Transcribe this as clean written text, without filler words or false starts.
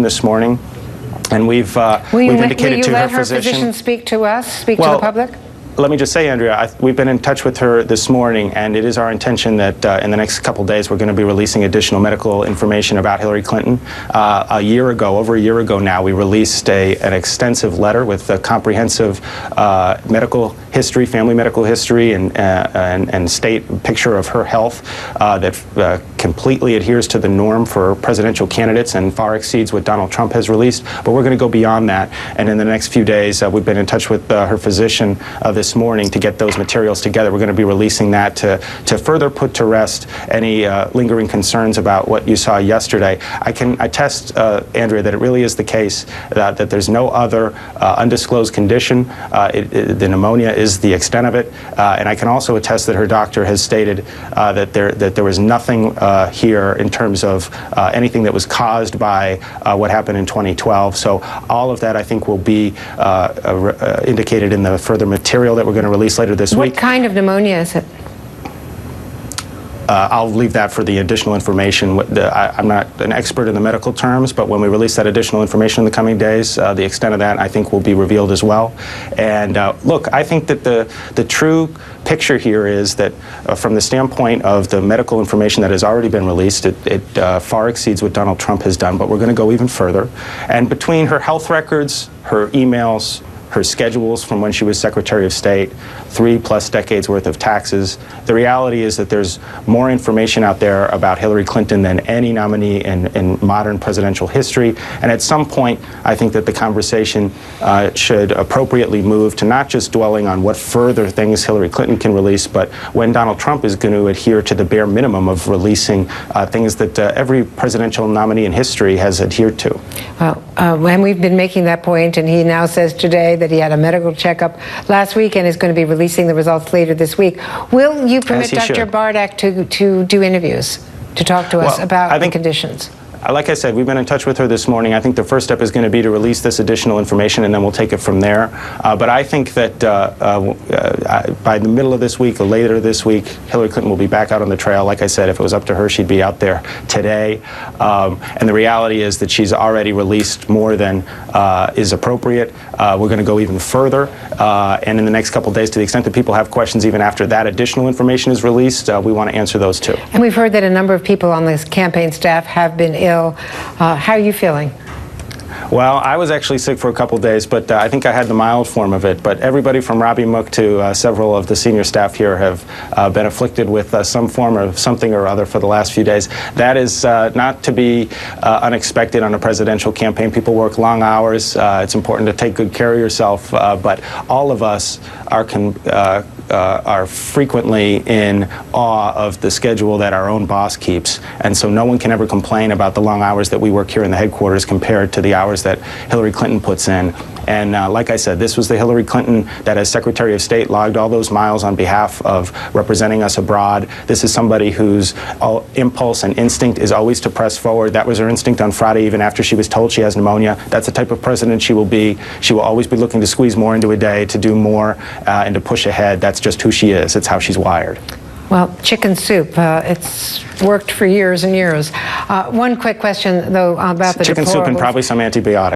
this morning, and we've indicated to her physician. Will you let her physician speak to us, speak to the public? Let me just say, Andrea, we've been in touch with her this morning, and it is our intention that in the next couple days we're going to be releasing additional medical information about Hillary Clinton. Over a year ago now, we released an extensive letter with a comprehensive medical history, family medical history, and state picture of her health that completely adheres to the norm for presidential candidates and far exceeds what Donald Trump has released. But we're going to go beyond that, and in the next few days, we've been in touch with her physician this morning to get those materials together. We're going to be releasing that to further put to rest any lingering concerns about what you saw yesterday. I can attest, Andrea, that it really is the case that there's no other undisclosed condition. The pneumonia is the extent of it, and I can also attest that her doctor has stated that there was nothing here in terms of anything that was caused by what happened in 2012. So all of that, I think, will be indicated in the further material that we're going to release later this week. What kind of pneumonia is it? I'll leave that for the additional information. I'm not an expert in the medical terms, but when we release that additional information in the coming days, the extent of that, I think, will be revealed as well. And look, I think that the true picture here is that from the standpoint of the medical information that has already been released, it far exceeds what Donald Trump has done, but we're going to go even further. And between her health records, her emails, her schedules from when she was Secretary of State, 3+ decades worth of taxes. The reality is that there's more information out there about Hillary Clinton than any nominee in modern presidential history. And at some point, I think that the conversation should appropriately move to not just dwelling on what further things Hillary Clinton can release, but when Donald Trump is going to adhere to the bare minimum of releasing things that every presidential nominee in history has adhered to. Well, and we've been making that point, and he now says today that he had a medical checkup last week and is going to be releasing the results later this week. Will you permit Dr. Bardak to do interviews, to talk to us about the conditions? Like I said, we've been in touch with her this morning. I think the first step is going to be to release this additional information, and then we'll take it from there. But I think that by the middle of this week or later this week, Hillary Clinton will be back out on the trail. Like I said, if it was up to her, she'd be out there today. And the reality is that she's already released more than is appropriate. We're going to go even further. And in the next couple of days, to the extent that people have questions even after that additional information is released, we want to answer those too. And we've heard that a number of people on this campaign staff have been ill. How are you feeling? Well, I was actually sick for a couple days, but I think I had the mild form of it. But everybody from Robbie Mook to several of the senior staff here have been afflicted with some form of something or other for the last few days. That is not to be unexpected on a presidential campaign. People work long hours. It's important to take good care of yourself. But all of us are frequently in awe of the schedule that our own boss keeps. And so no one can ever complain about the long hours that we work here in the headquarters compared to the hours that Hillary Clinton puts in. And like I said, this was the Hillary Clinton that as Secretary of State logged all those miles on behalf of representing us abroad. This is somebody whose impulse and instinct is always to press forward. That was her instinct on Friday, even after she was told she has pneumonia. That's the type of president she will be. She will always be looking to squeeze more into a day, to do more, and to push ahead. That's just who she is. It's how she's wired. Well, chicken soup, it's worked for years and years. One quick question, though, about the chicken soup and probably some antibiotics.